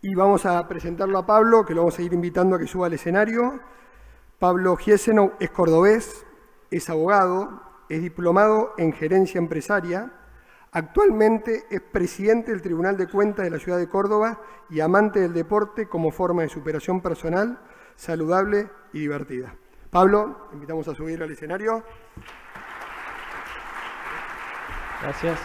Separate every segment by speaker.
Speaker 1: Y vamos a presentarlo a Pablo, que lo vamos a ir invitando a que suba al escenario. Pablo Giesenow es cordobés, es abogado, es diplomado en gerencia empresaria. Actualmente es presidente del Tribunal de Cuentas de la ciudad de Córdoba y amante del deporte como forma de superación personal, saludable y divertida. Pablo, te invitamos a subir al escenario.
Speaker 2: Gracias.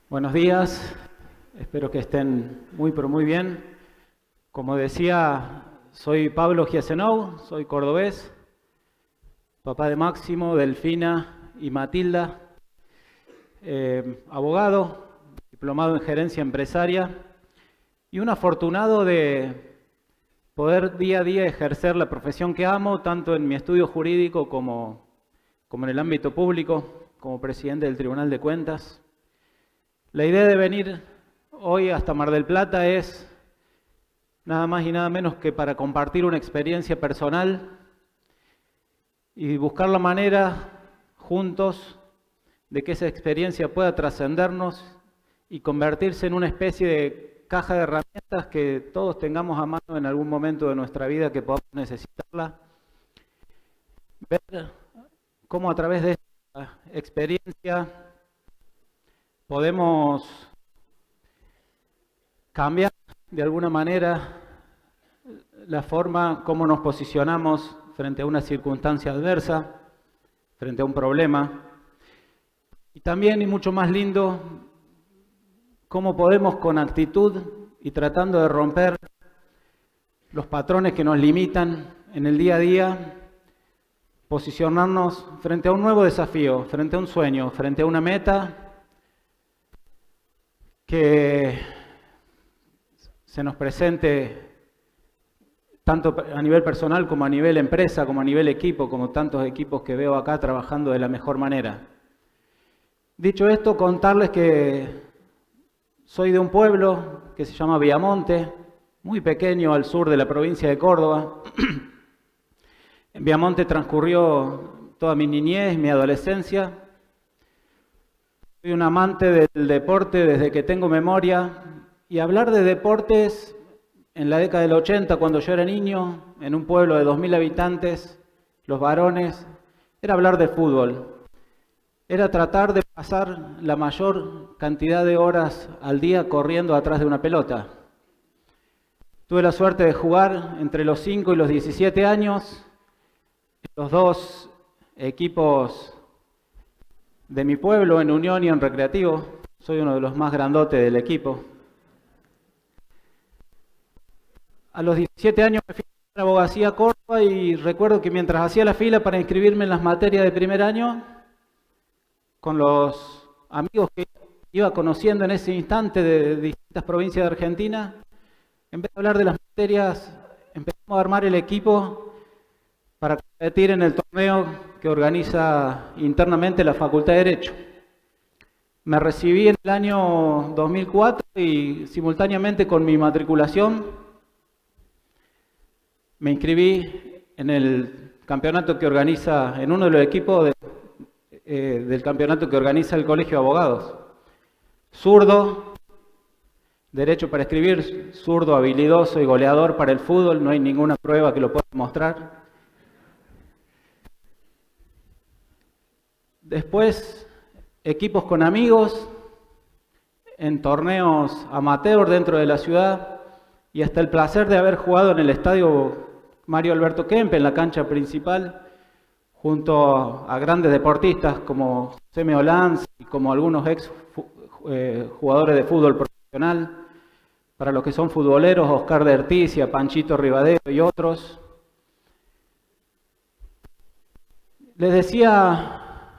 Speaker 2: Buenos días, espero que estén muy pero muy bien. Como decía, soy Pablo Giesenow, soy cordobés, papá de Máximo, Delfina y Matilda, abogado, diplomado en gerencia empresaria y un afortunado de poder día a día ejercer la profesión que amo, tanto en mi estudio jurídico como en el ámbito público, como presidente del Tribunal de Cuentas. La idea de venir hoy hasta Mar del Plata es nada más y nada menos que para compartir una experiencia personal y buscar la manera juntos de que esa experiencia pueda trascendernos y convertirse en una especie de caja de herramientas que todos tengamos a mano en algún momento de nuestra vida que podamos necesitarla. Ver cómo a través de esta experiencia podemos cambiar de alguna manera la forma como nos posicionamos frente a una circunstancia adversa, frente a un problema. Y también, y mucho más lindo, cómo podemos con actitud y tratando de romper los patrones que nos limitan en el día a día, posicionarnos frente a un nuevo desafío, frente a un sueño, frente a una meta que se nos presente tanto a nivel personal como a nivel empresa, como a nivel equipo, como tantos equipos que veo acá trabajando de la mejor manera. Dicho esto, contarles que soy de un pueblo que se llama Viamonte, muy pequeño al sur de la provincia de Córdoba. En Viamonte transcurrió toda mi niñez, mi adolescencia. Soy un amante del deporte desde que tengo memoria, y hablar de deportes en la década del 80, cuando yo era niño, en un pueblo de 2000 habitantes, los varones, era hablar de fútbol. Era tratar de pasar la mayor cantidad de horas al día corriendo atrás de una pelota. Tuve la suerte de jugar entre los 5 y los 17 años en los dos equipos de mi pueblo, en Unión y en Recreativo. Soy uno de los más grandotes del equipo. A los 17 años me fui a la abogacía a Córdoba y recuerdo que mientras hacía la fila para inscribirme en las materias de primer año, con los amigos que iba conociendo en ese instante de distintas provincias de Argentina, en vez de hablar de las materias, empezamos a armar el equipo para competir en el torneo que organiza internamente la Facultad de Derecho. Me recibí en el año 2004 y simultáneamente con mi matriculación me inscribí en el campeonato que organiza, en uno de los equipos del campeonato que organiza el Colegio de Abogados. Zurdo, derecho para escribir, zurdo, habilidoso y goleador para el fútbol, no hay ninguna prueba que lo pueda mostrar. Después, equipos con amigos, en torneos amateur dentro de la ciudad, y hasta el placer de haber jugado en el estadio Mario Alberto Kempes, en la cancha principal, junto a grandes deportistas como José Meolanz y como algunos ex jugadores de fútbol profesional. Para los que son futboleros, Oscar de Erticia, Panchito Rivadeo y otros. Les decía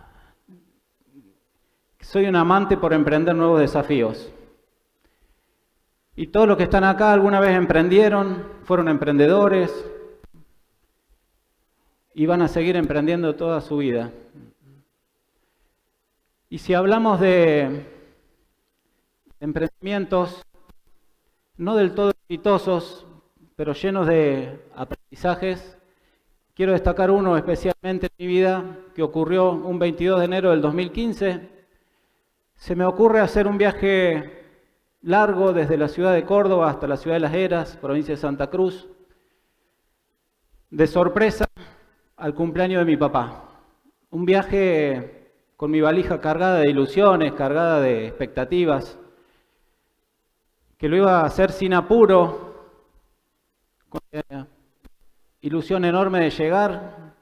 Speaker 2: que soy un amante por emprender nuevos desafíos. Y todos los que están acá alguna vez emprendieron, fueron emprendedores y van a seguir emprendiendo toda su vida. Y si hablamos de emprendimientos no del todo exitosos, pero llenos de aprendizajes, Quiero destacar uno especialmente en mi vida que ocurrió un 22 de enero del 2015. Se me ocurre hacer un viaje largo desde la ciudad de Córdoba hasta la ciudad de Las Heras, provincia de Santa Cruz, de sorpresa al cumpleaños de mi papá. Un viaje con mi valija cargada de ilusiones, cargada de expectativas, que lo iba a hacer sin apuro, con la ilusión enorme de llegar,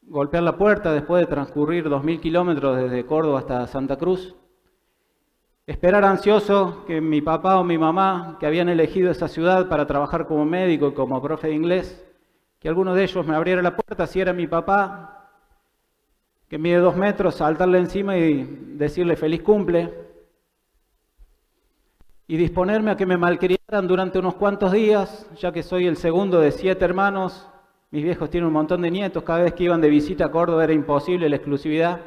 Speaker 2: golpear la puerta después de transcurrir 2000 kilómetros desde Córdoba hasta Santa Cruz, esperar ansioso que mi papá o mi mamá, que habían elegido esa ciudad para trabajar como médico y como profe de inglés, que alguno de ellos me abriera la puerta, si era mi papá, que mide 2 metros, saltarle encima y decirle feliz cumple, y disponerme a que me malcriaran durante unos cuantos días, ya que soy el segundo de 7 hermanos, mis viejos tienen un montón de nietos, cada vez que iban de visita a Córdoba era imposible la exclusividad.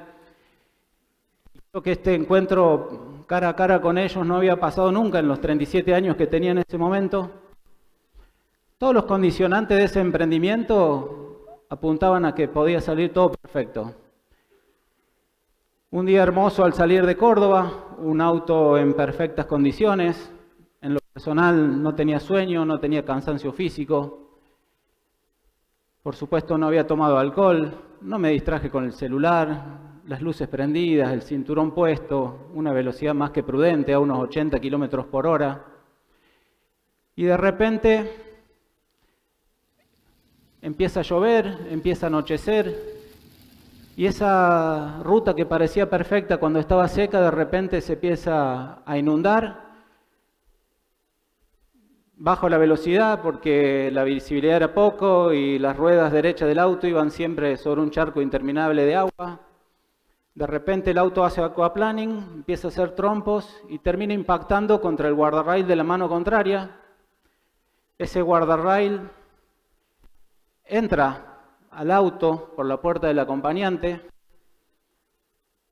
Speaker 2: Creo que este encuentro cara a cara con ellos no había pasado nunca en los 37 años que tenía en ese momento. Todos los condicionantes de ese emprendimiento apuntaban a que podía salir todo perfecto. Un día hermoso al salir de Córdoba, un auto en perfectas condiciones. En lo personal no tenía sueño, no tenía cansancio físico. Por supuesto no había tomado alcohol, no me distraje con el celular, las luces prendidas, el cinturón puesto, una velocidad más que prudente a unos 80 kilómetros por hora. Y de repente empieza a llover, empieza a anochecer. Y esa ruta que parecía perfecta cuando estaba seca, de repente se empieza a inundar. Bajo la velocidad porque la visibilidad era poco y las ruedas derechas del auto iban siempre sobre un charco interminable de agua. De repente el auto hace aquaplaning, empieza a hacer trompos y termina impactando contra el guardarrail de la mano contraria. Ese guardarrail entra al auto por la puerta del acompañante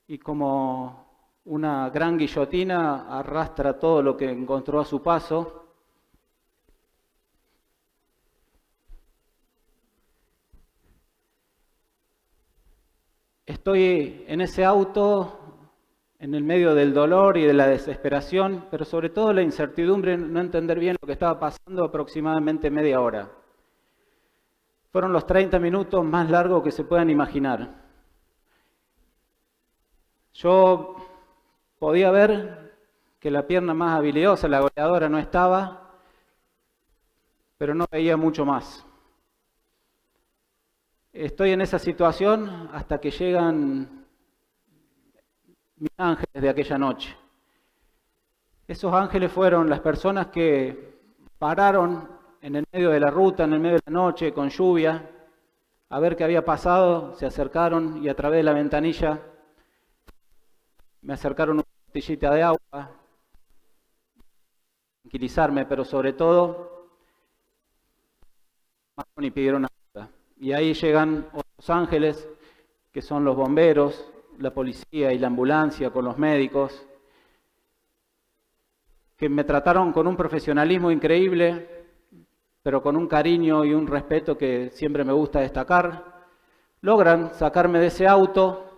Speaker 2: y como una gran guillotina arrastra todo lo que encontró a su paso. Estoy en ese auto en el medio del dolor y de la desesperación, pero sobre todo la incertidumbre, no entender bien lo que estaba pasando, aproximadamente media hora. Fueron los 30 minutos más largos que se puedan imaginar. Yo podía ver que la pierna más habilidosa, la goleadora, no estaba, pero no veía mucho más. Estoy en esa situación hasta que llegan mis ángeles de aquella noche. Esos ángeles fueron las personas que pararon en el medio de la ruta, en el medio de la noche, con lluvia, a ver qué había pasado, se acercaron y a través de la ventanilla me acercaron una botellita de agua, tranquilizarme, pero sobre todo y pidieron ayuda. Y ahí llegan otros ángeles, que son los bomberos, la policía y la ambulancia con los médicos, que me trataron con un profesionalismo increíble, pero con un cariño y un respeto que siempre me gusta destacar. Logran sacarme de ese auto,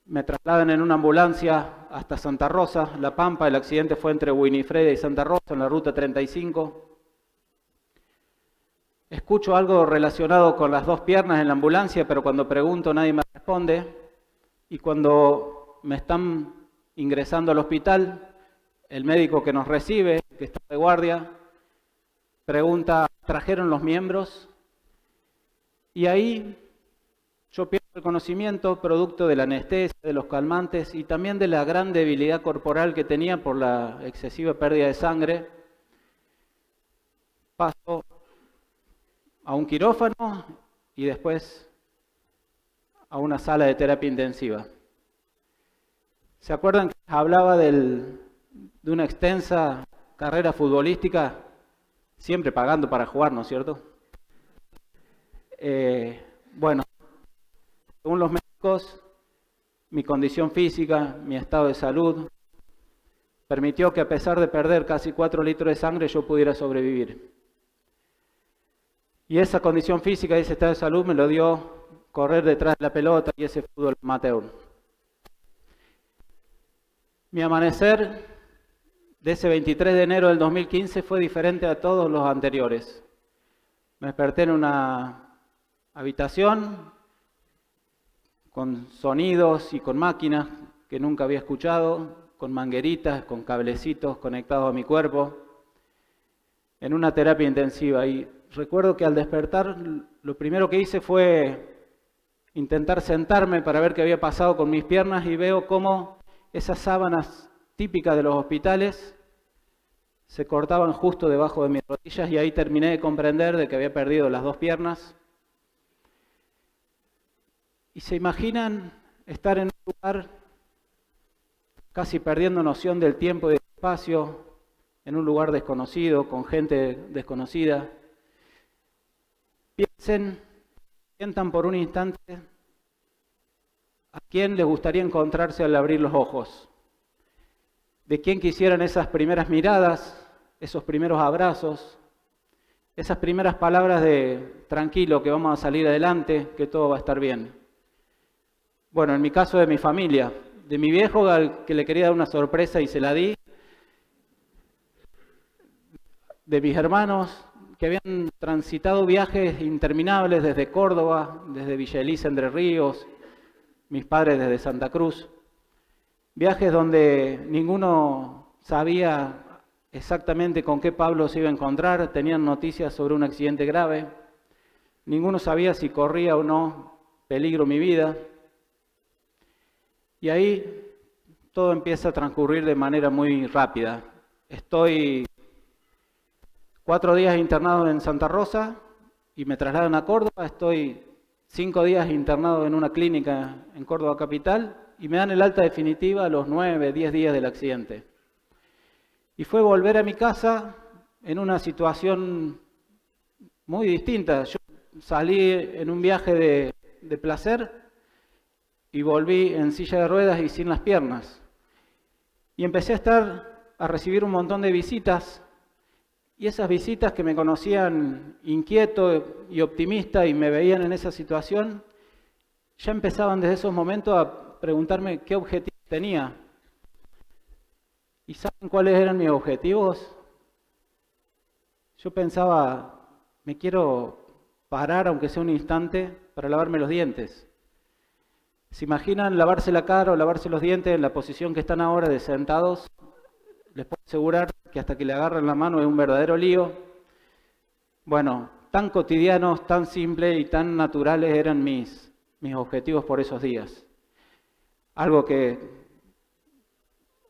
Speaker 2: me trasladan en una ambulancia hasta Santa Rosa, La Pampa. El accidente fue entre Winifreda y Santa Rosa, en la ruta 35. Escucho algo relacionado con las 2 piernas en la ambulancia, pero cuando pregunto nadie me responde. Y cuando me están ingresando al hospital, el médico que nos recibe, que está de guardia, pregunta, ¿trajeron los miembros? Y ahí yo pierdo el conocimiento, producto de la anestesia, de los calmantes y también de la gran debilidad corporal que tenía por la excesiva pérdida de sangre. Paso a un quirófano y después a una sala de terapia intensiva. ¿Se acuerdan que hablaba de una extensa carrera futbolística, siempre pagando para jugar, ¿no es cierto? Bueno, según los médicos, mi condición física, mi estado de salud, permitió que a pesar de perder casi 4 litros de sangre yo pudiera sobrevivir. Y esa condición física y ese estado de salud me lo dio correr detrás de la pelota y ese fútbol amateur. Mi amanecer de ese 23 de enero del 2015 fue diferente a todos los anteriores. Me desperté en una habitación con sonidos y con máquinas que nunca había escuchado, con mangueritas, con cablecitos conectados a mi cuerpo, en una terapia intensiva. Y recuerdo que al despertar, lo primero que hice fue intentar sentarme para ver qué había pasado con mis piernas y veo cómo esas sábanas típicas de los hospitales se cortaban justo debajo de mis rodillas y ahí terminé de comprender de que había perdido las dos piernas. Y se imaginan estar en un lugar casi perdiendo noción del tiempo y del espacio, en un lugar desconocido, con gente desconocida. Sientan por un instante a quién les gustaría encontrarse al abrir los ojos, de quién quisieran esas primeras miradas, esos primeros abrazos, esas primeras palabras de tranquilo, que vamos a salir adelante, que todo va a estar bien. Bueno, en mi caso de mi familia, de mi viejo al que le quería dar una sorpresa y se la di, de mis hermanos que habían transitado viajes interminables desde Córdoba, desde Villa Elisa, Entre Ríos, mis padres desde Santa Cruz, viajes donde ninguno sabía exactamente con qué Pablo se iba a encontrar, tenían noticias sobre un accidente grave, ninguno sabía si corría o no peligro mi vida. Y ahí todo empieza a transcurrir de manera muy rápida. Estoy 4 días internado en Santa Rosa y me trasladan a Córdoba. Estoy 5 días internado en una clínica en Córdoba capital y me dan el alta definitiva a los 9, 10 días del accidente. Y fue volver a mi casa en una situación muy distinta. Yo salí en un viaje de placer y volví en silla de ruedas y sin las piernas. Y empecé a recibir un montón de visitas, y esas visitas que me conocían inquieto y optimista y me veían en esa situación, ya empezaban desde esos momentos a preguntarme qué objetivos tenía. ¿Y saben cuáles eran mis objetivos? Yo pensaba, me quiero parar, aunque sea un instante, para lavarme los dientes. ¿Se imaginan lavarse la cara o lavarse los dientes en la posición que están ahora de sentados? Les puedo asegurar que hasta que le agarran la mano es un verdadero lío. Bueno, tan cotidianos, tan simples y tan naturales eran mis objetivos por esos días. Algo que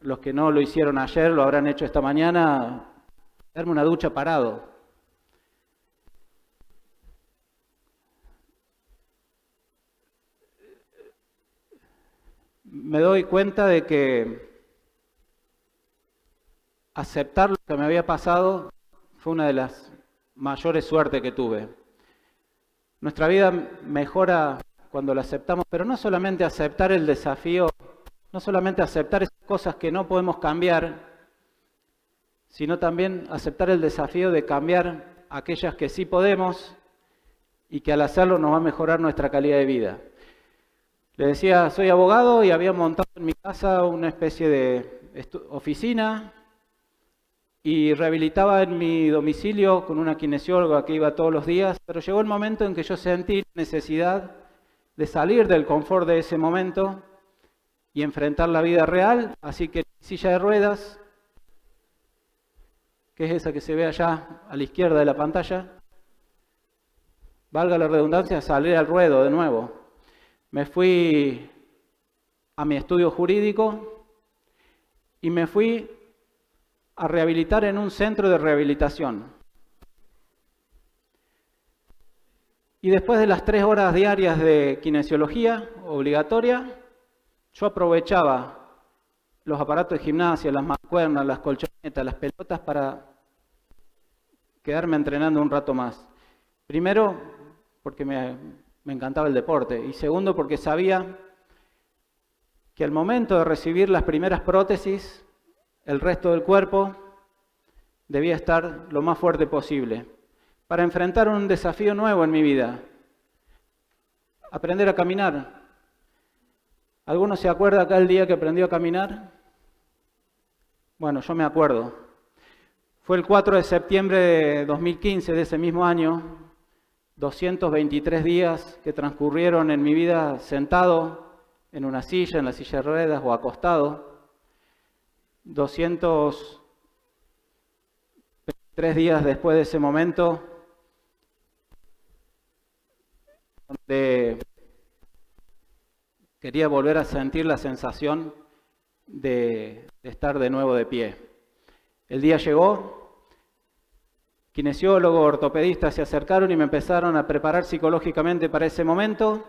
Speaker 2: los que no lo hicieron ayer lo habrán hecho esta mañana, darme una ducha parado. Me doy cuenta de que aceptar lo que me había pasado fue una de las mayores suertes que tuve. Nuestra vida mejora cuando la aceptamos, pero no solamente aceptar el desafío, no solamente aceptar esas cosas que no podemos cambiar, sino también aceptar el desafío de cambiar aquellas que sí podemos y que al hacerlo nos va a mejorar nuestra calidad de vida. Le decía, soy abogado y había montado en mi casa una especie de oficina y rehabilitaba en mi domicilio con una kinesióloga que iba todos los días, pero llegó el momento en que yo sentí necesidad de salir del confort de ese momento y enfrentar la vida real, así que silla de ruedas, que es esa que se ve allá a la izquierda de la pantalla, valga la redundancia, salí al ruedo de nuevo. Me fui a mi estudio jurídico y me fui a rehabilitar en un centro de rehabilitación. Y después de las 3 horas diarias de kinesiología obligatoria, yo aprovechaba los aparatos de gimnasia, las mancuernas, las colchonetas, las pelotas para quedarme entrenando un rato más. Primero, porque me encantaba el deporte, y segundo, porque sabía que al momento de recibir las primeras prótesis, el resto del cuerpo debía estar lo más fuerte posible, para enfrentar un desafío nuevo en mi vida. Aprender a caminar. ¿Alguno se acuerda acá el día que aprendió a caminar? Bueno, yo me acuerdo. Fue el 4 de septiembre de 2015, de ese mismo año, 223 días que transcurrieron en mi vida sentado en una silla, en la silla de ruedas o acostado. 223 días después de ese momento, donde quería volver a sentir la sensación de estar de nuevo de pie. El día llegó, kinesiólogos, ortopedistas se acercaron y me empezaron a preparar psicológicamente para ese momento.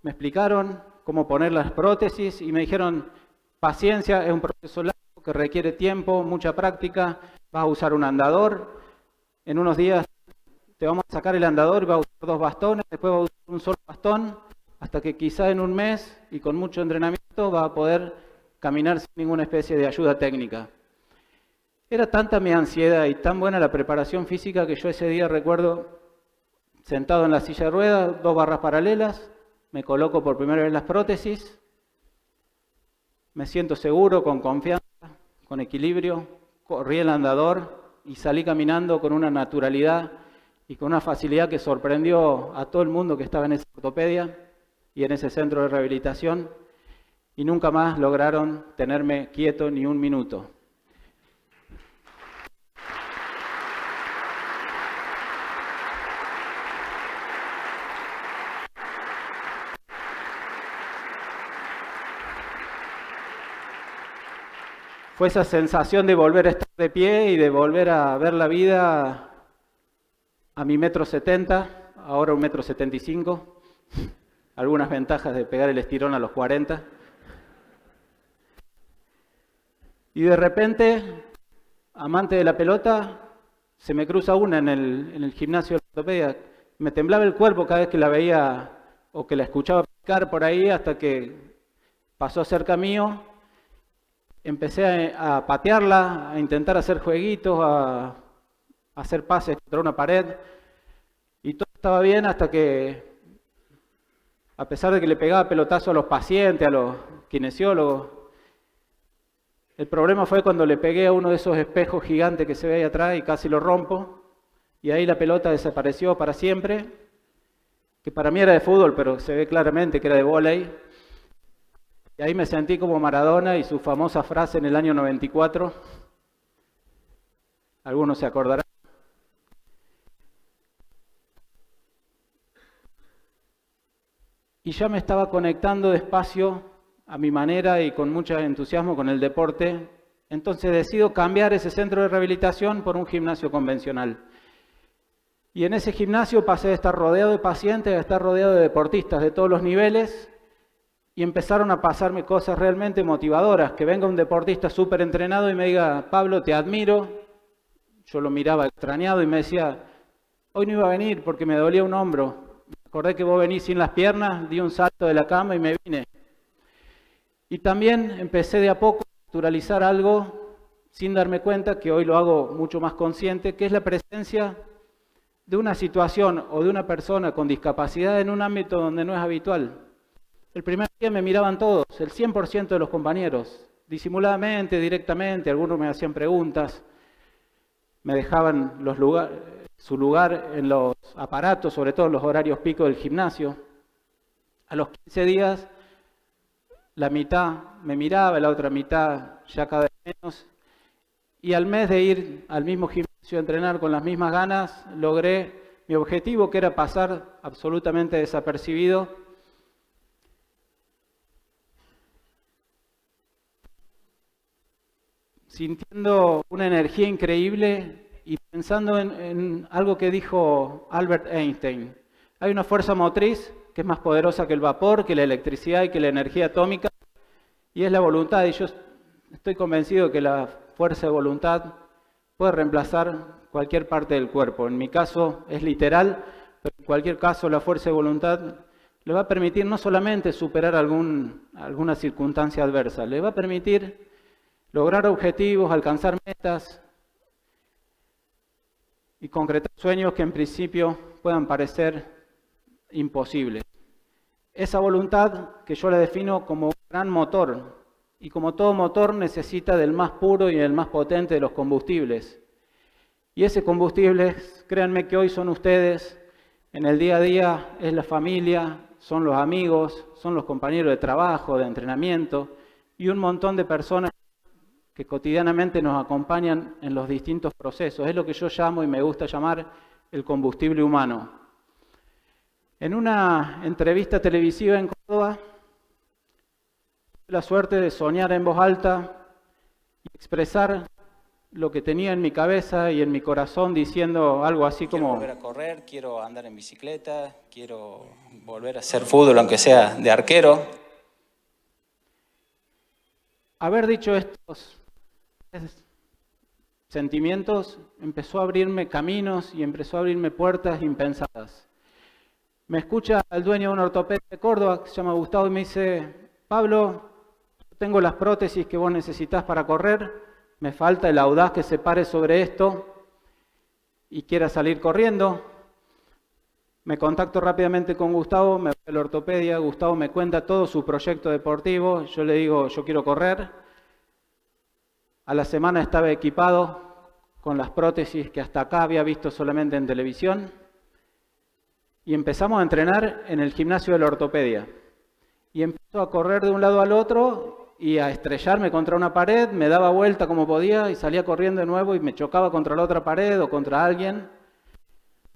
Speaker 2: Me explicaron cómo poner las prótesis y me dijeron, paciencia, es un proceso largo que requiere tiempo, mucha práctica, vas a usar un andador, en unos días te vamos a sacar el andador y vas a usar 2 bastones, después vas a usar un solo bastón, hasta que quizá en un mes y con mucho entrenamiento vas a poder caminar sin ninguna especie de ayuda técnica. Era tanta mi ansiedad y tan buena la preparación física que yo ese día recuerdo sentado en la silla de ruedas, 2 barras paralelas, me coloco por primera vez las prótesis, me siento seguro, con confianza, con equilibrio, corrí el andador y salí caminando con una naturalidad y con una facilidad que sorprendió a todo el mundo que estaba en esa ortopedia y en ese centro de rehabilitación, y nunca más lograron tenerme quieto ni un minuto. Fue esa sensación de volver a estar de pie y de volver a ver la vida a mi 1,70 m, ahora 1,75 m. Algunas ventajas de pegar el estirón a los 40. Y de repente, amante de la pelota, se me cruza una en el gimnasio de la ortopedia. Me temblaba el cuerpo cada vez que la veía o que la escuchaba picar por ahí, hasta que pasó cerca mío. Empecé a patearla, a intentar hacer jueguitos, a hacer pases contra una pared. Y todo estaba bien hasta que, a pesar de que le pegaba pelotazo a los pacientes, a los kinesiólogos, el problema fue cuando le pegué a uno de esos espejos gigantes que se ve ahí atrás y casi lo rompo. Y ahí la pelota desapareció para siempre, que para mí era de fútbol, pero se ve claramente que era de vóley. Y ahí me sentí como Maradona y su famosa frase en el año 94. Algunos se acordarán. Y ya me estaba conectando despacio, a mi manera y con mucho entusiasmo con el deporte. Entonces decido cambiar ese centro de rehabilitación por un gimnasio convencional. Y en ese gimnasio pasé de estar rodeado de pacientes a estar rodeado de deportistas de todos los niveles. Y empezaron a pasarme cosas realmente motivadoras. Que venga un deportista súper entrenado y me diga, Pablo, te admiro. Yo lo miraba extrañado y me decía, hoy no iba a venir porque me dolía un hombro. Me acordé que vos venís sin las piernas, di un salto de la cama y me vine. Y también empecé de a poco a naturalizar algo sin darme cuenta, que hoy lo hago mucho más consciente, que es la presencia de una situación o de una persona con discapacidad en un ámbito donde no es habitual. El primer día me miraban todos, el 100% de los compañeros, disimuladamente, directamente, algunos me hacían preguntas, me dejaban su lugar en los aparatos, sobre todo en los horarios pico del gimnasio. A los 15 días, la mitad me miraba, la otra mitad ya cada vez menos, y al mes de ir al mismo gimnasio a entrenar con las mismas ganas, logré mi objetivo, que era pasar absolutamente desapercibido. Sintiendo una energía increíble y pensando en algo que dijo Albert Einstein. Hay una fuerza motriz que es más poderosa que el vapor, que la electricidad y que la energía atómica, y es la voluntad. Y yo estoy convencido que la fuerza de voluntad puede reemplazar cualquier parte del cuerpo. En mi caso es literal, pero en cualquier caso la fuerza de voluntad le va a permitir no solamente superar alguna circunstancia adversa, le va a permitir lograr objetivos, alcanzar metas. y concretar sueños que en principio puedan parecer imposibles. Esa voluntad que yo la defino como un gran motor, y como todo motor necesita del más puro y del más potente de los combustibles. Y ese combustible, créanme que hoy son ustedes, en el día a día es la familia, son los amigos, son los compañeros de trabajo, de entrenamiento, y un montón de personas que cotidianamente nos acompañan en los distintos procesos. Es lo que yo llamo y me gusta llamar el combustible humano. En una entrevista televisiva en Córdoba, tuve la suerte de soñar en voz alta y expresar lo que tenía en mi cabeza y en mi corazón, diciendo algo así como:
Speaker 3: quiero volver a correr, quiero andar en bicicleta, quiero volver a hacer fútbol, aunque sea de arquero.
Speaker 2: Haber dicho estos sentimientos empezó a abrirme caminos y empezó a abrirme puertas impensadas. Me escucha el dueño de una ortopedia de Córdoba, que se llama Gustavo, y me dice: Pablo, tengo las prótesis que vos necesitas para correr, me falta el audaz que se pare sobre esto y quiera salir corriendo. Me contacto rápidamente con Gustavo, me voy a la ortopedia, Gustavo me cuenta todo su proyecto deportivo, yo le digo: yo quiero correr. A la semana estaba equipado con las prótesis que hasta acá había visto solamente en televisión y empezamos a entrenar en el gimnasio de la ortopedia. Y empezó a correr de un lado al otro y a estrellarme contra una pared, me daba vuelta como podía y salía corriendo de nuevo y me chocaba contra la otra pared o contra alguien,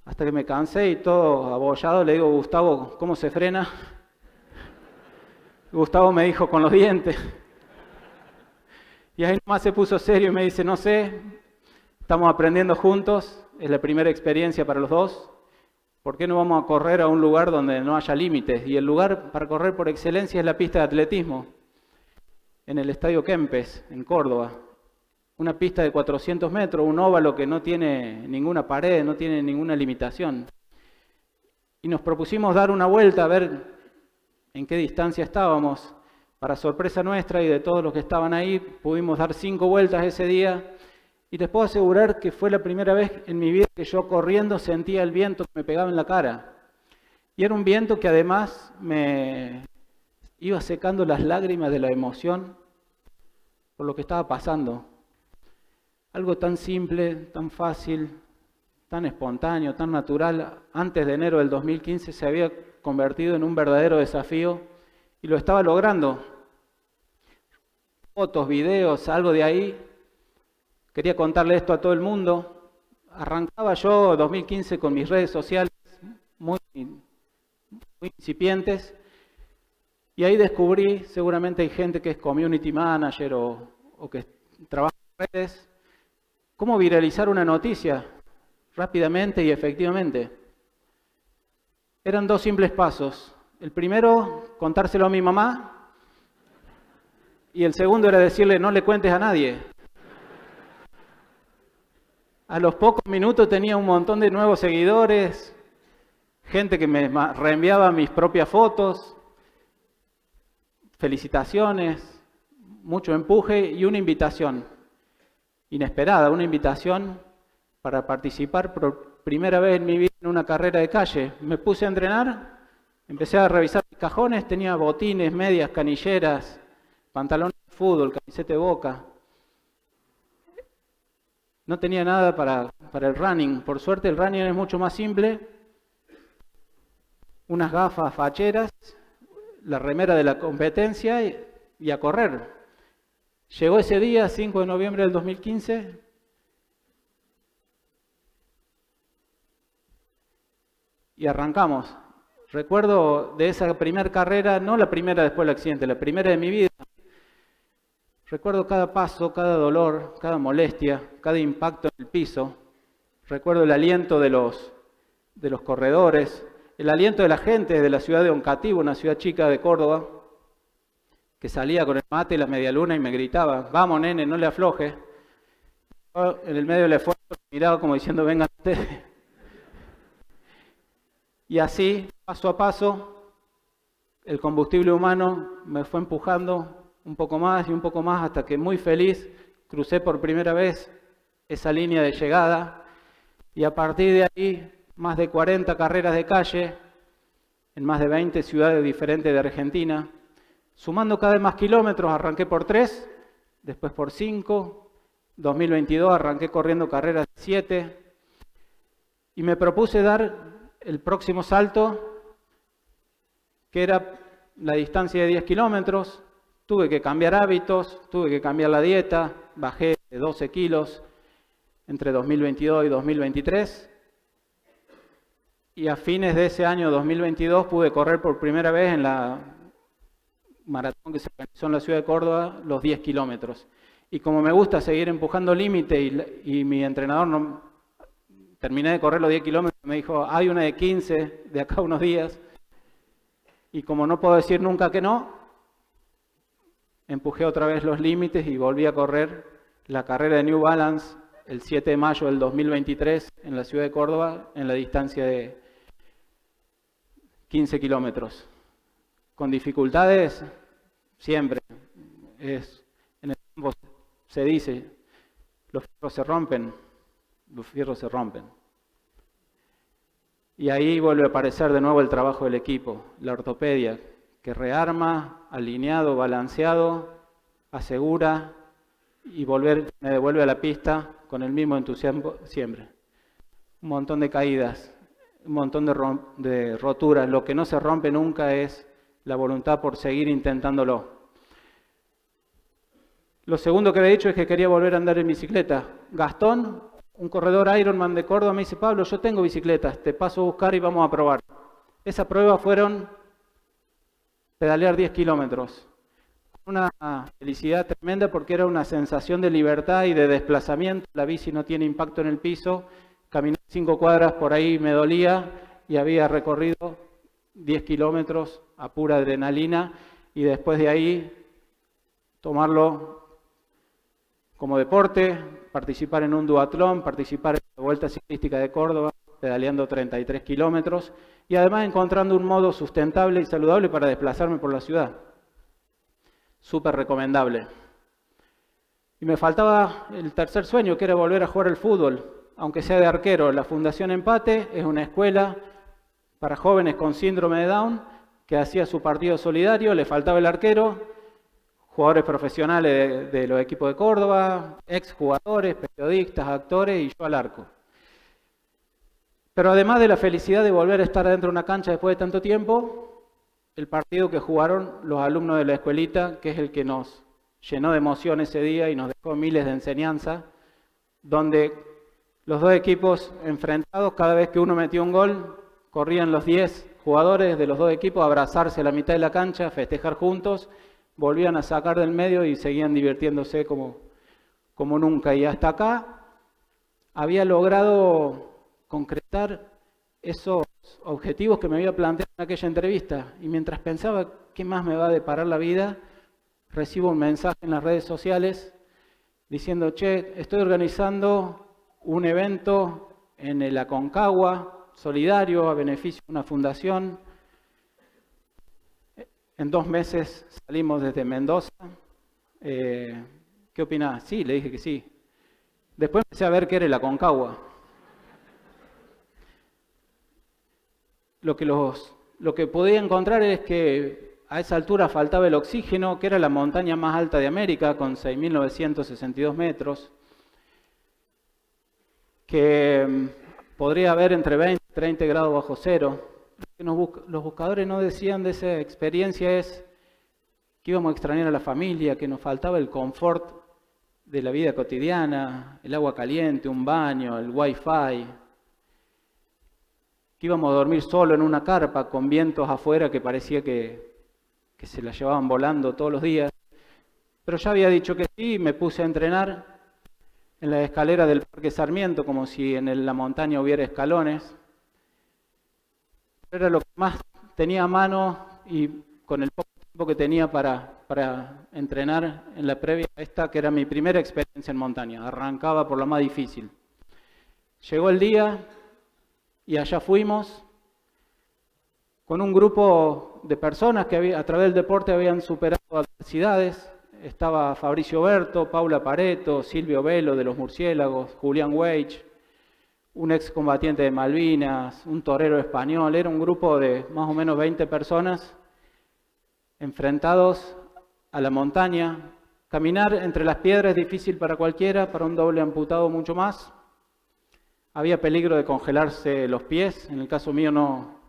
Speaker 2: hasta que me cansé y todo abollado le digo: Gustavo, ¿cómo se frena? Gustavo me dijo: con los dientes. Y ahí nomás se puso serio y me dice: no sé, estamos aprendiendo juntos, es la primera experiencia para los dos. ¿Por qué no vamos a correr a un lugar donde no haya límites? Y el lugar para correr por excelencia es la pista de atletismo, en el Estadio Kempes, en Córdoba. Una pista de 400 metros, un óvalo que no tiene ninguna pared, no tiene ninguna limitación. Y nos propusimos dar una vuelta a ver en qué distancia estábamos. Para sorpresa nuestra y de todos los que estaban ahí, pudimos dar 5 vueltas ese día. Y les puedo asegurar que fue la primera vez en mi vida que yo corriendo sentía el viento que me pegaba en la cara. Y era un viento que además me iba secando las lágrimas de la emoción por lo que estaba pasando. Algo tan simple, tan fácil, tan espontáneo, tan natural, antes de enero del 2015 se había convertido en un verdadero desafío y lo estaba logrando. Fotos, videos, algo de ahí. Quería contarle esto a todo el mundo. Arrancaba yo 2015 con mis redes sociales muy incipientes y ahí descubrí, seguramente hay gente que es community manager o que trabaja en redes, cómo viralizar una noticia rápidamente y efectivamente. Eran 2 simples pasos. El primero, contárselo a mi mamá, y el segundo era decirle: no le cuentes a nadie. A los pocos minutos tenía un montón de nuevos seguidores, gente que me reenviaba mis propias fotos, felicitaciones, mucho empuje y una invitación inesperada, una invitación para participar por primera vez en mi vida en una carrera de calle. Me puse a entrenar, empecé a revisar mis cajones, tenía botines, medias, canilleras, pantalones de fútbol, camiseta de Boca. No tenía nada para el running. Por suerte el running es mucho más simple. Unas gafas facheras, la remera de la competencia y a correr. Llegó ese día, 5 de noviembre del 2015. Y arrancamos. Recuerdo de esa primera carrera, no la primera después del accidente, la primera de mi vida. Recuerdo cada paso, cada dolor, cada molestia, cada impacto en el piso. Recuerdo el aliento de los corredores, el aliento de la gente de la ciudad de Oncativo, una ciudad chica de Córdoba, que salía con el mate y la medialuna y me gritaba: vamos nene, no le afloje. Yo, en el medio del esfuerzo, miraba como diciendo: vengan ustedes. Y así, paso a paso, el combustible humano me fue empujando un poco más y un poco más, hasta que muy feliz crucé por primera vez esa línea de llegada y a partir de ahí más de 40 carreras de calle en más de 20 ciudades diferentes de Argentina. Sumando cada vez más kilómetros, arranqué por 3, después por 5, 2022 arranqué corriendo carreras de 7 y me propuse dar el próximo salto, que era la distancia de 10 kilómetros. Tuve que cambiar hábitos, tuve que cambiar la dieta, bajé de 12 kilos entre 2022 y 2023. Y a fines de ese año 2022 pude correr por primera vez en la maratón que se organizó en la ciudad de Córdoba, los 10 kilómetros. Y como me gusta seguir empujando límite y mi entrenador, terminé de correr los 10 kilómetros, me dijo, hay una de 15 de acá a unos días. Y como no puedo decir nunca que no, empujé otra vez los límites y volví a correr la carrera de New Balance el 7 de mayo del 2023 en la ciudad de Córdoba, en la distancia de 15 kilómetros. Con dificultades, siempre. En el campo se dice, los fierros se rompen, los fierros se rompen. Y ahí vuelve a aparecer de nuevo el trabajo del equipo, la ortopedia, que rearma, alineado, balanceado, asegura y me devuelve a la pista con el mismo entusiasmo siempre. Un montón de caídas, un montón de roturas. Lo que no se rompe nunca es la voluntad por seguir intentándolo. Lo segundo que había dicho es que quería volver a andar en bicicleta. Gastón, un corredor Ironman de Córdoba, me dice, Pablo, yo tengo bicicletas, te paso a buscar y vamos a probar. Esa prueba fueron pedalear 10 kilómetros. Una felicidad tremenda porque era una sensación de libertad y de desplazamiento. La bici no tiene impacto en el piso. Caminé 5 cuadras, por ahí me dolía y había recorrido 10 kilómetros a pura adrenalina y después de ahí tomarlo como deporte, participar en un duatlón, participar en la Vuelta Ciclística de Córdoba, pedaleando 33 kilómetros y además encontrando un modo sustentable y saludable para desplazarme por la ciudad. Súper recomendable. Y me faltaba el tercer sueño, que era volver a jugar al fútbol, aunque sea de arquero. La Fundación Empate es una escuela para jóvenes con síndrome de Down que hacía su partido solidario, le faltaba el arquero, jugadores profesionales de los equipos de Córdoba, exjugadores, periodistas, actores y yo al arco. Pero además de la felicidad de volver a estar dentro de una cancha después de tanto tiempo, el partido que jugaron los alumnos de la escuelita, que es el que nos llenó de emoción ese día y nos dejó miles de enseñanzas, donde los dos equipos enfrentados, cada vez que uno metía un gol, corrían los 10 jugadores de los dos equipos a abrazarse a la mitad de la cancha, a festejar juntos, volvían a sacar del medio y seguían divirtiéndose como nunca. Y hasta acá había logrado concretar esos objetivos que me había planteado en aquella entrevista. Y mientras pensaba qué más me va a deparar la vida, recibo un mensaje en las redes sociales diciendo, che, estoy organizando un evento en el Aconcagua, solidario, a beneficio de una fundación. En 2 meses salimos desde Mendoza. ¿Qué opinás? Sí, le dije que sí. Después empecé a ver qué era el Aconcagua. Lo que podía encontrar es que a esa altura faltaba el oxígeno, que era la montaña más alta de América, con 6.962 metros, que podría haber entre 20 y 30 grados bajo cero. Lo que los buscadores no decían de esa experiencia es que íbamos a extrañar a la familia, que nos faltaba el confort de la vida cotidiana, el agua caliente, un baño, el wifi, que íbamos a dormir solo en una carpa con vientos afuera que parecía que se la llevaban volando todos los días. Pero ya había dicho que sí y me puse a entrenar en la escalera del Parque Sarmiento, como si en la montaña hubiera escalones. Era lo que más tenía a mano y con el poco tiempo que tenía para entrenar en la previa a esta, que era mi primera experiencia en montaña. Arrancaba por lo más difícil. Llegó el día y allá fuimos con un grupo de personas que a través del deporte habían superado adversidades. Estaba Fabricio Berto, Paula Pareto, Silvio Velo de los Murciélagos, Julián Weich, un excombatiente de Malvinas, un torero español. Era un grupo de más o menos 20 personas enfrentados a la montaña. Caminar entre las piedras es difícil para cualquiera, para un doble amputado mucho más. Había peligro de congelarse los pies, en el caso mío no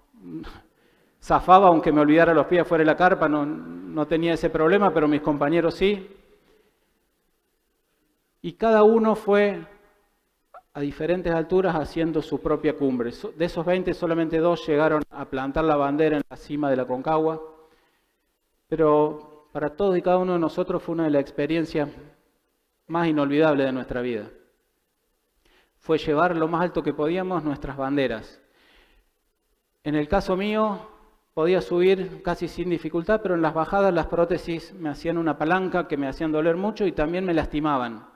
Speaker 2: zafaba, aunque me olvidara los pies fuera de la carpa, no tenía ese problema, pero mis compañeros sí. Y cada uno fue a diferentes alturas haciendo su propia cumbre. De esos 20, solamente 2 llegaron a plantar la bandera en la cima de la Concagua, pero para todos y cada uno de nosotros fue una de las experiencias más inolvidables de nuestra vida. Fue llevar lo más alto que podíamos nuestras banderas. En el caso mío, podía subir casi sin dificultad, pero en las bajadas las prótesis me hacían una palanca que me hacían doler mucho y también me lastimaban.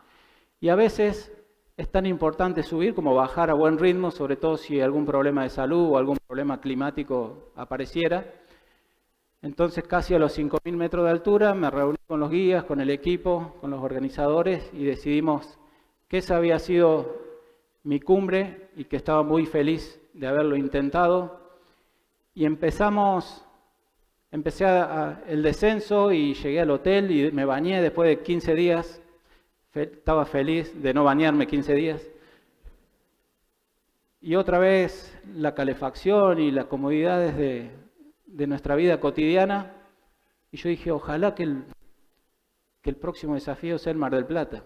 Speaker 2: Y a veces es tan importante subir como bajar a buen ritmo, sobre todo si algún problema de salud o algún problema climático apareciera. Entonces, casi a los 5.000 metros de altura, me reuní con los guías, con el equipo, con los organizadores y decidimos que esa había sido mi cumbre y que estaba muy feliz de haberlo intentado. Y empecé el descenso y llegué al hotel y me bañé después de 15 días. Estaba feliz de no bañarme 15 días. Y otra vez la calefacción y las comodidades de nuestra vida cotidiana. Y yo dije, ojalá que el próximo desafío sea el Mar del Plata.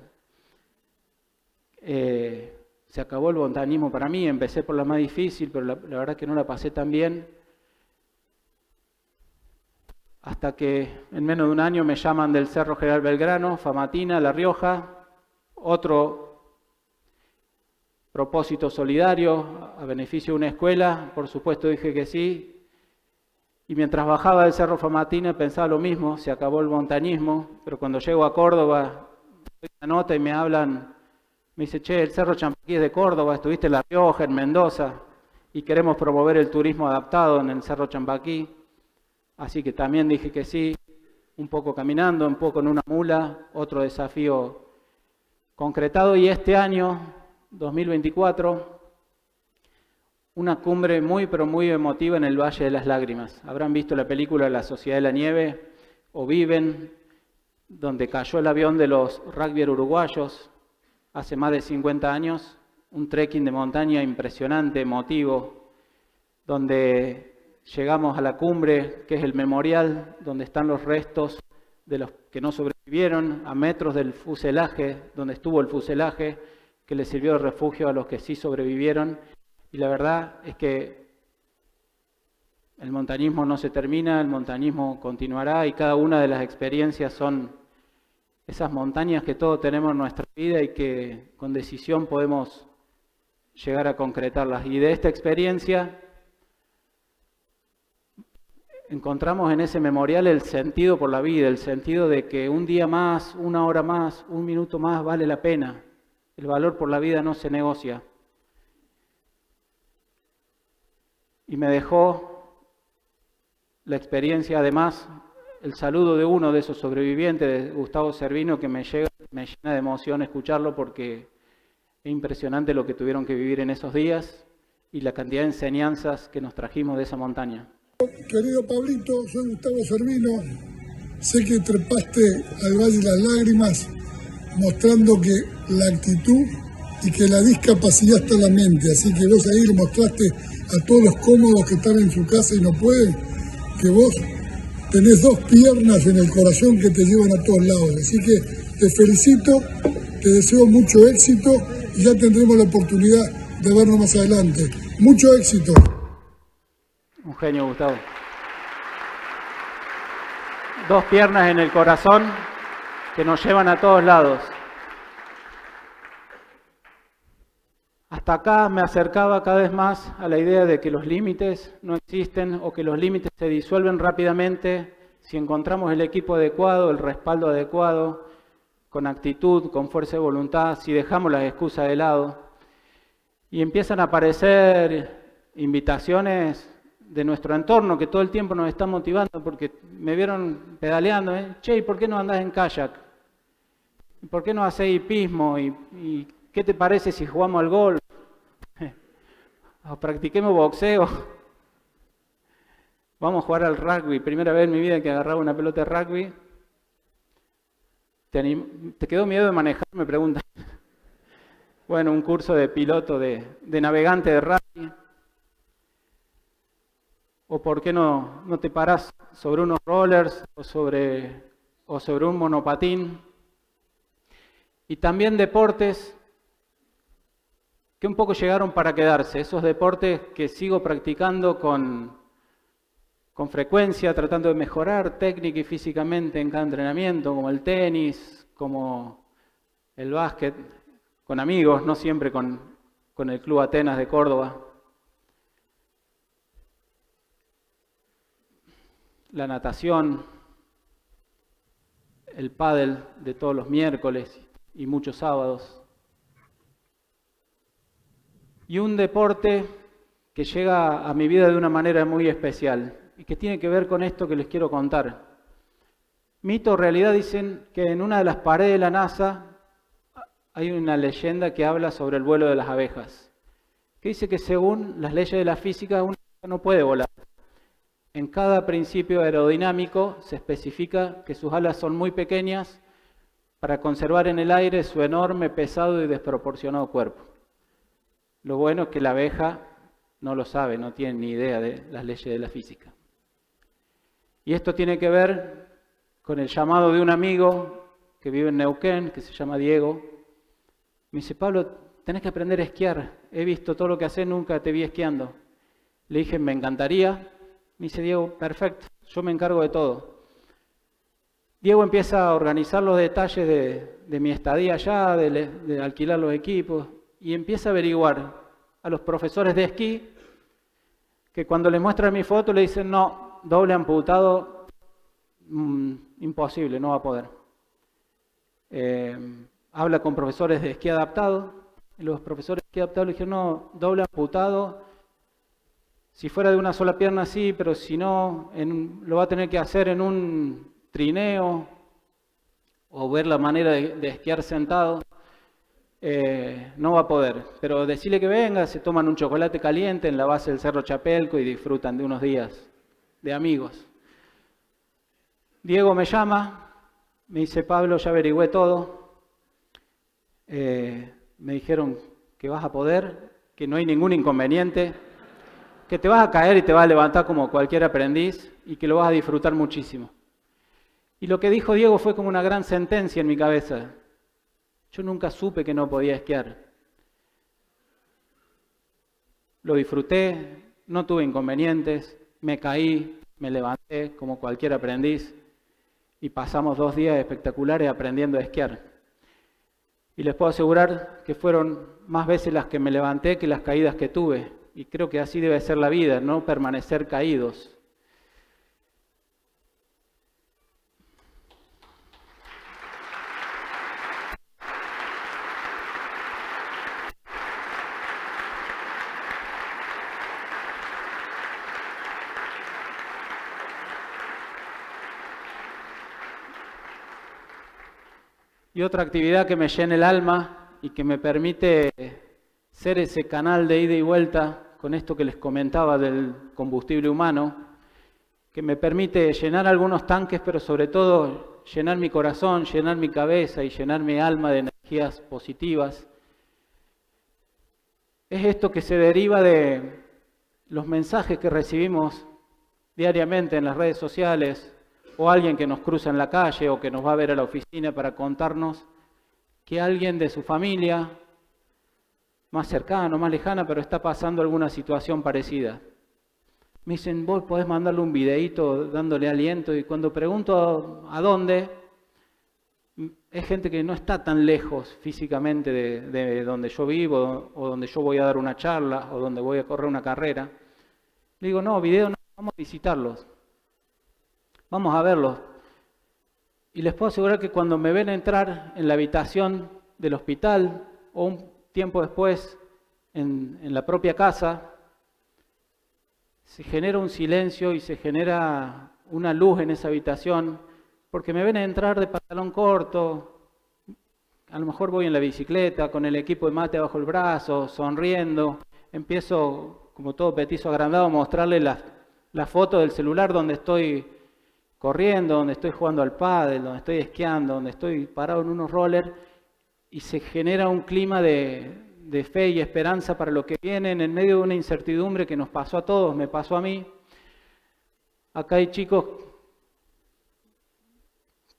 Speaker 2: Se acabó el montañismo para mí, empecé por la más difícil, pero la verdad que no la pasé tan bien. Hasta que en menos de un año me llaman del Cerro General Belgrano, Famatina, La Rioja, otro propósito solidario a beneficio de una escuela, por supuesto dije que sí. Y mientras bajaba del Cerro Famatina pensaba lo mismo, se acabó el montañismo, pero cuando llego a Córdoba, doy una nota y me hablan, me dice, che, el Cerro Champaquí es de Córdoba, estuviste en La Rioja, en Mendoza, y queremos promover el turismo adaptado en el Cerro Champaquí. Así que también dije que sí, un poco caminando, un poco en una mula, otro desafío concretado. Y este año, 2024, una cumbre muy, pero muy emotiva en el Valle de las Lágrimas. Habrán visto la película La Sociedad de la Nieve, o Viven, donde cayó el avión de los rugbyers uruguayos hace más de 50 años. Un trekking de montaña impresionante, emotivo, donde llegamos a la cumbre, que es el memorial, donde están los restos de los que no sobrevivieron, a metros del fuselaje, donde estuvo el fuselaje, que le sirvió de refugio a los que sí sobrevivieron. Y la verdad es que el montañismo no se termina, el montañismo continuará y cada una de las experiencias son esas montañas que todos tenemos en nuestra vida y que con decisión podemos llegar a concretarlas. Y de esta experiencia encontramos en ese memorial el sentido por la vida, el sentido de que un día más, una hora más, un minuto más vale la pena. El valor por la vida no se negocia. Y me dejó la experiencia, además, el saludo de uno de esos sobrevivientes, de Gustavo Servino, que me llena de emoción escucharlo porque es impresionante lo que tuvieron que vivir en esos días y la cantidad de enseñanzas que nos trajimos de esa montaña.
Speaker 4: Querido Pablito, soy Gustavo Servino. Sé que trepaste al Valle de las Lágrimas mostrando que la actitud y que la discapacidad está en la mente. Así que vos ahí le mostraste a todos los cómodos que están en su casa y no pueden, que vos tenés 2 piernas en el corazón que te llevan a todos lados. Así que te felicito, te deseo mucho éxito y ya tendremos la oportunidad de vernos más adelante. Mucho éxito.
Speaker 2: Un genio, Gustavo. 2 piernas en el corazón que nos llevan a todos lados. Hasta acá me acercaba cada vez más a la idea de que los límites no existen o que los límites se disuelven rápidamente si encontramos el equipo adecuado, el respaldo adecuado, con actitud, con fuerza de voluntad, si dejamos las excusas de lado. Y empiezan a aparecer invitaciones de nuestro entorno que todo el tiempo nos están motivando porque me vieron pedaleando, Che, ¿y por qué no andás en kayak? ¿Y por qué no hacés hipismo? ¿Y qué te parece si jugamos al golf? practiquemos boxeo. Vamos a jugar al rugby. Primera vez en mi vida que agarraba una pelota de rugby. ¿Te quedó miedo de manejar? Me preguntan. Bueno, un curso de piloto, de navegante de rugby. ¿O por qué no te parás sobre unos rollers o sobre un monopatín? Y también deportes que un poco llegaron para quedarse. Esos deportes que sigo practicando con frecuencia, tratando de mejorar técnica y físicamente en cada entrenamiento, como el tenis, como el básquet, con amigos, no siempre con el Club Atenas de Córdoba. La natación, el pádel de todos los miércoles y muchos sábados. Y un deporte que llega a mi vida de una manera muy especial y que tiene que ver con esto que les quiero contar. Mito o realidad dicen que en una de las paredes de la NASA hay una leyenda que habla sobre el vuelo de las abejas, que dice que según las leyes de la física una abeja no puede volar. En cada principio aerodinámico se especifica que sus alas son muy pequeñas para conservar en el aire su enorme, pesado y desproporcionado cuerpo. Lo bueno es que la abeja no lo sabe, no tiene ni idea de las leyes de la física. Y esto tiene que ver con el llamado de un amigo que vive en Neuquén, que se llama Diego. Me dice, Pablo, tenés que aprender a esquiar. He visto todo lo que haces, nunca te vi esquiando. Le dije, me encantaría. Me dice Diego, perfecto, yo me encargo de todo. Diego empieza a organizar los detalles de mi estadía allá, de alquilar los equipos, y empieza a averiguar a los profesores de esquí, que cuando les muestran mi foto le dicen, no, doble amputado, imposible, no va a poder. Habla con profesores de esquí adaptado, y los profesores de esquí adaptado le dijeron, no, doble amputado. Si fuera de una sola pierna sí, pero si no, lo va a tener que hacer en un trineo o ver la manera de esquiar sentado. No va a poder. Pero decirle que venga, se toman un chocolate caliente en la base del Cerro Chapelco y disfrutan de unos días de amigos. Diego me llama, me dice, Pablo, ya averigüé todo. Me dijeron que vas a poder, que no hay ningún inconveniente, que te vas a caer y te vas a levantar como cualquier aprendiz y que lo vas a disfrutar muchísimo. Y lo que dijo Diego fue como una gran sentencia en mi cabeza. Yo nunca supe que no podía esquiar. Lo disfruté, no tuve inconvenientes, me caí, me levanté como cualquier aprendiz y pasamos 2 días espectaculares aprendiendo a esquiar. Y les puedo asegurar que fueron más veces las que me levanté que las caídas que tuve. Y creo que así debe ser la vida, no permanecer caídos. Y otra actividad que me llena el alma y que me permite ser ese canal de ida y vuelta con esto que les comentaba del combustible humano, que me permite llenar algunos tanques, pero sobre todo llenar mi corazón, llenar mi cabeza y llenar mi alma de energías positivas. Es esto que se deriva de los mensajes que recibimos diariamente en las redes sociales, o alguien que nos cruza en la calle o que nos va a ver a la oficina para contarnos que alguien de su familia, más cercano, más lejana, pero está pasando alguna situación parecida. Me dicen, vos podés mandarle un videíto dándole aliento, y cuando pregunto a dónde, es gente que no está tan lejos físicamente de donde yo vivo, o donde yo voy a dar una charla, o donde voy a correr una carrera. Le digo, no, video no, vamos a visitarlos, vamos a verlos. Y les puedo asegurar que cuando me ven entrar en la habitación del hospital, o un tiempo después en la propia casa, se genera un silencio y se genera una luz en esa habitación, porque me ven entrar de pantalón corto, a lo mejor voy en la bicicleta, con el equipo de mate bajo el brazo, sonriendo, empiezo, como todo petizo agrandado, a mostrarle la foto del celular donde estoy corriendo, donde estoy jugando al pádel, donde estoy esquiando, donde estoy parado en unos rollers, y se genera un clima de fe y esperanza para lo que viene en el medio de una incertidumbre que nos pasó a todos, me pasó a mí. Acá hay chicos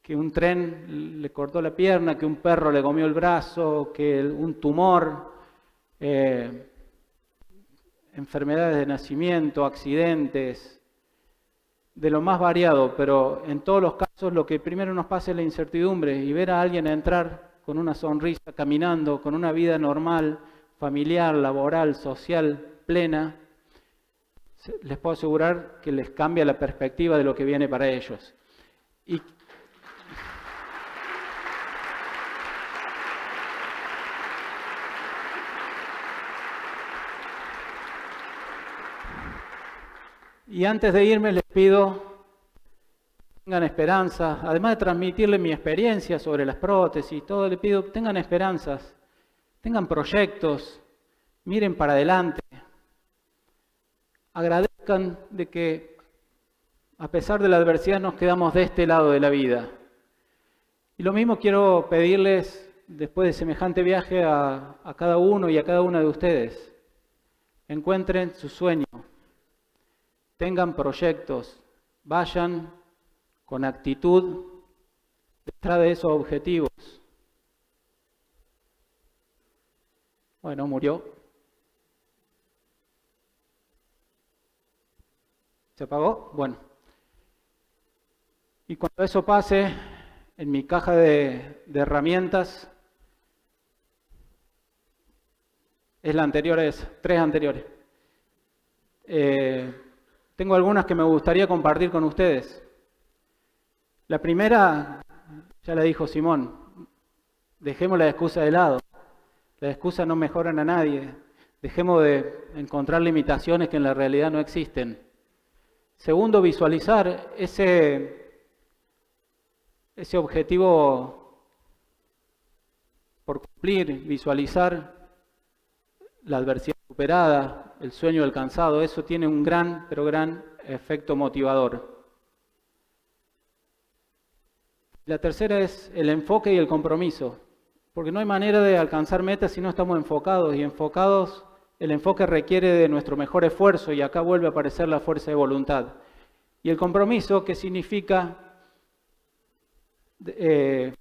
Speaker 2: que un tren le cortó la pierna, que un perro le comió el brazo, que un tumor, enfermedades de nacimiento, accidentes, de lo más variado, pero en todos los casos lo que primero nos pasa es la incertidumbre y ver a alguien entrar con una sonrisa, caminando, con una vida normal, familiar, laboral, social, plena, les puedo asegurar que les cambia la perspectiva de lo que viene para ellos. Y antes de irme les pido que tengan esperanza, además de transmitirles mi experiencia sobre las prótesis y todo, les pido que tengan esperanzas, tengan proyectos, miren para adelante, agradezcan de que a pesar de la adversidad nos quedamos de este lado de la vida. Y lo mismo quiero pedirles después de semejante viaje a cada uno y a cada una de ustedes. Encuentren su sueño. Tengan proyectos, vayan con actitud detrás de esos objetivos. Bueno, murió. ¿Se apagó? Bueno. Y cuando eso pase, en mi caja de herramientas, es la anterior, es 3 anteriores. Tengo algunas que me gustaría compartir con ustedes. La primera, ya la dijo Simón, dejemos la excusa de lado. Las excusas no mejoran a nadie. Dejemos de encontrar limitaciones que en la realidad no existen. Segundo, visualizar ese objetivo por cumplir, visualizar la adversidad superada, el sueño alcanzado. Eso tiene un gran, pero gran efecto motivador. La tercera es el enfoque y el compromiso, porque no hay manera de alcanzar metas si no estamos enfocados, y enfocados, el enfoque requiere de nuestro mejor esfuerzo, y acá vuelve a aparecer la fuerza de voluntad. Y el compromiso, que significa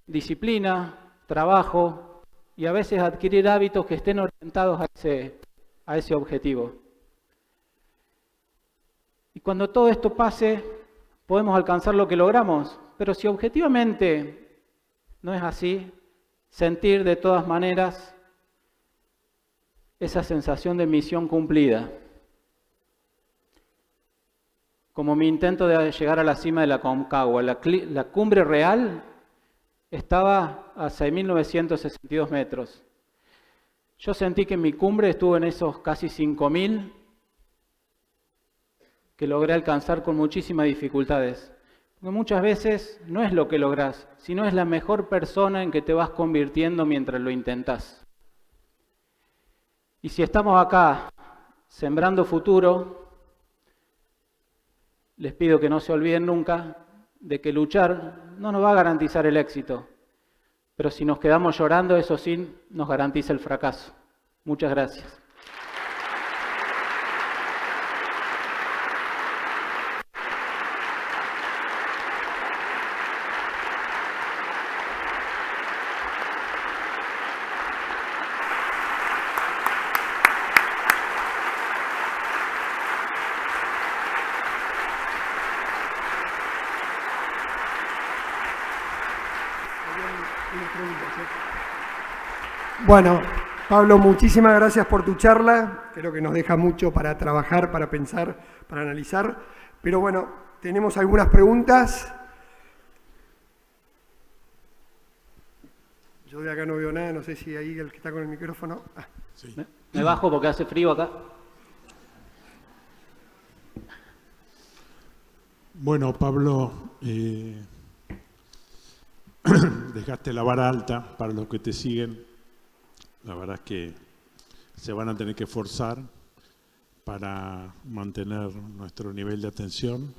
Speaker 2: disciplina, trabajo, y a veces adquirir hábitos que estén orientados a ese objetivo. Y cuando todo esto pase, podemos alcanzar lo que logramos, pero si objetivamente no es así, sentir de todas maneras esa sensación de misión cumplida. Como mi intento de llegar a la cima de la Aconcagua. La cumbre real estaba a 6.962 metros. Yo sentí que mi cumbre estuvo en esos casi 5.000 que logré alcanzar con muchísimas dificultades. Porque muchas veces no es lo que lográs, sino es la mejor persona en que te vas convirtiendo mientras lo intentás. Y si estamos acá sembrando futuro, les pido que no se olviden nunca de que luchar no nos va a garantizar el éxito, pero si nos quedamos llorando, eso sí nos garantiza el fracaso. Muchas gracias.
Speaker 1: Bueno, Pablo, muchísimas gracias por tu charla. Creo que nos deja mucho para trabajar, para pensar, para analizar. Pero bueno, tenemos algunas preguntas. Yo de acá no veo nada, no sé si ahí el que está con el micrófono. Ah.
Speaker 2: Sí. Me bajo porque hace frío acá.
Speaker 5: Bueno, Pablo, dejaste la vara alta para los que te siguen. La verdad es que se van a tener que esforzar para mantener nuestro nivel de atención.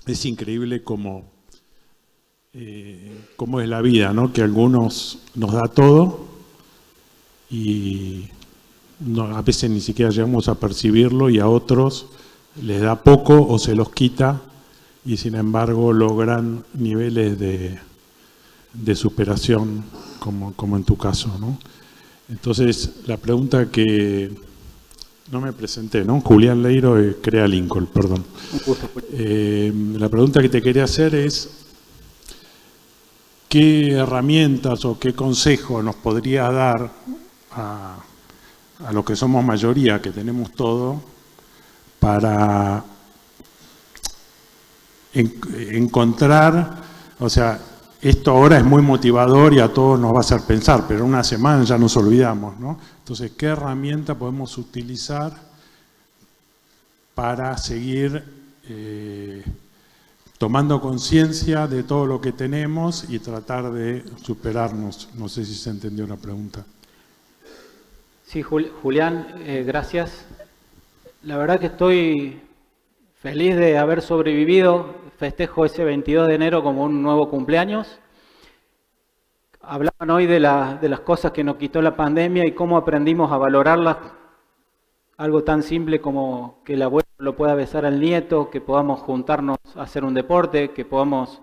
Speaker 5: Es increíble cómo es la vida, ¿no? Que a algunos nos da todo y a veces ni siquiera llegamos a percibirlo, y a otros les da poco o se los quita, y sin embargo logran niveles de superación como en tu caso, ¿no? Entonces, la pregunta que... No me presenté, ¿no? Julián Leiro, Crea Lincoln, perdón. La pregunta que te quería hacer es, ¿qué herramientas o qué consejo nos podrías dar a los que somos mayoría, que tenemos todo, para encontrar, o sea, esto ahora es muy motivador y a todos nos va a hacer pensar, pero en una semana ya nos olvidamos, ¿no? Entonces, ¿qué herramienta podemos utilizar para seguir tomando conciencia de todo lo que tenemos y tratar de superarnos? No sé si se entendió la pregunta.
Speaker 2: Sí, Julián, gracias. La verdad que estoy feliz de haber sobrevivido. Festejo ese 22 de enero como un nuevo cumpleaños. Hablaban hoy de las cosas que nos quitó la pandemia y cómo aprendimos a valorarlas. Algo tan simple como que el abuelo lo pueda besar al nieto, que podamos juntarnos a hacer un deporte, que podamos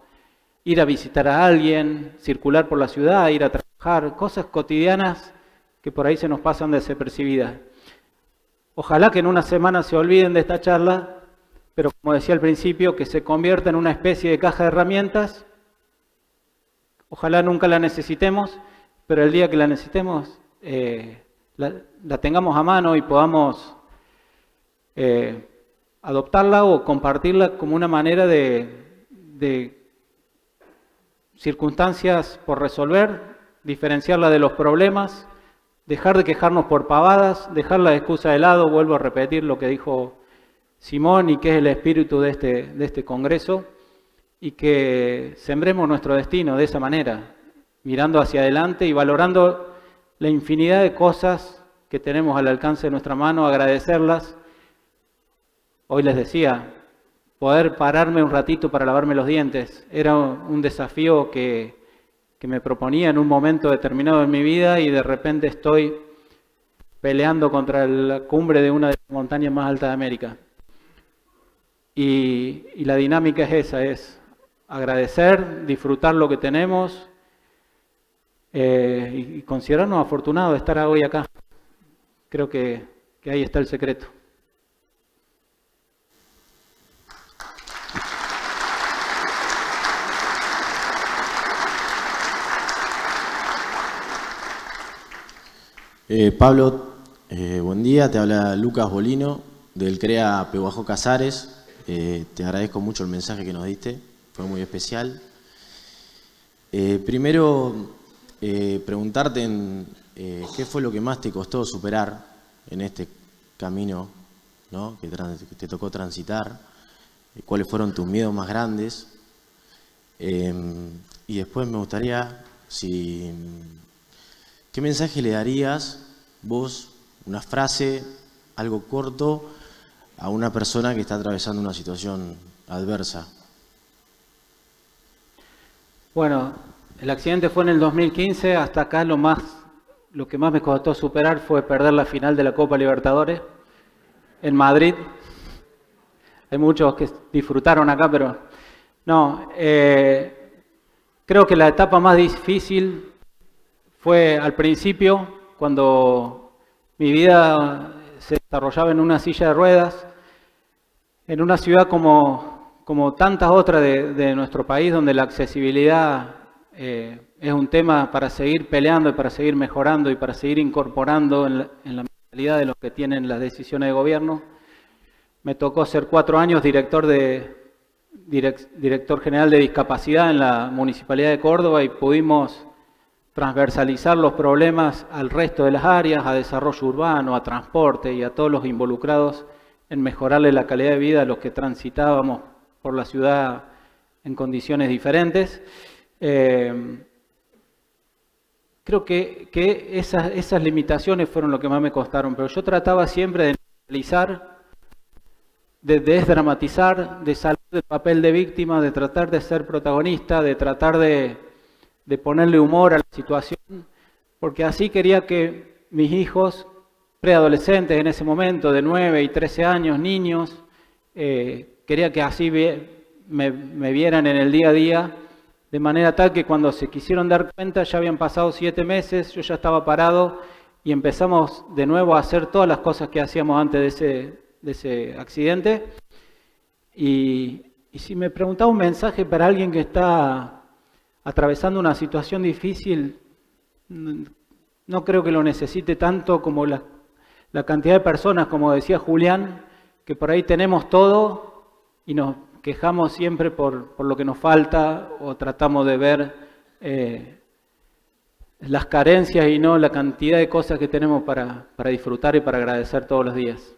Speaker 2: ir a visitar a alguien, circular por la ciudad, ir a trabajar, cosas cotidianas que por ahí se nos pasan desapercibidas. Ojalá que en una semana se olviden de esta charla, pero como decía al principio, que se convierta en una especie de caja de herramientas. Ojalá nunca la necesitemos, pero el día que la necesitemos, la tengamos a mano y podamos adoptarla o compartirla como una manera de circunstancias por resolver, diferenciarla de los problemas, dejar de quejarnos por pavadas, dejar la excusa de lado. Vuelvo a repetir lo que dijo Simón y que es el espíritu de este congreso, y que sembremos nuestro destino de esa manera, mirando hacia adelante y valorando la infinidad de cosas que tenemos al alcance de nuestra mano, agradecerlas. Hoy les decía, poder pararme un ratito para lavarme los dientes era un desafío que me proponía en un momento determinado de mi vida, y de repente estoy peleando contra la cumbre de una de las montañas más altas de América. Y la dinámica es esa, es agradecer, disfrutar lo que tenemos y considerarnos afortunados de estar hoy acá. Creo que ahí está el secreto.
Speaker 6: Pablo, buen día, te habla Lucas Bolino del CREA Pehuajó Casares. Te agradezco mucho el mensaje que nos diste, fue muy especial. Primero, preguntarte qué fue lo que más te costó superar en este camino, ¿no? que te tocó transitar, cuáles fueron tus miedos más grandes. Y después me gustaría, ¿qué mensaje le darías vos, una frase, algo corto, a una persona que está atravesando una situación adversa?
Speaker 2: Bueno, el accidente fue en el 2015, hasta acá lo que más me costó superar fue perder la final de la Copa Libertadores en Madrid. Hay muchos que disfrutaron acá, pero no. Creo que la etapa más difícil fue al principio, cuando mi vida se desarrollaba en una silla de ruedas, en una ciudad como tantas otras de nuestro país, donde la accesibilidad es un tema para seguir peleando y para seguir mejorando y para seguir incorporando en la mentalidad de los que tienen las decisiones de gobierno. Me tocó ser 4 años director general de discapacidad en la Municipalidad de Córdoba, y pudimos transversalizar los problemas al resto de las áreas, a desarrollo urbano, a transporte y a todos los involucrados en mejorarle la calidad de vida a los que transitábamos por la ciudad en condiciones diferentes. creo que esas limitaciones fueron lo que más me costaron, pero yo trataba siempre de analizar, de desdramatizar, de salir del papel de víctima, de tratar de ser protagonista, de tratar de ponerle humor a la situación, porque así quería que mis hijos, preadolescentes en ese momento, de 9 y 13 años, niños, quería que así me vieran en el día a día, de manera tal que cuando se quisieron dar cuenta ya habían pasado 7 meses, yo ya estaba parado y empezamos de nuevo a hacer todas las cosas que hacíamos antes de ese accidente. Y si me preguntaba un mensaje para alguien que está atravesando una situación difícil, no creo que lo necesite tanto como la cantidad de personas, como decía Julián, que por ahí tenemos todo y nos quejamos siempre por lo que nos falta o tratamos de ver las carencias y no la cantidad de cosas que tenemos para disfrutar y para agradecer todos los días.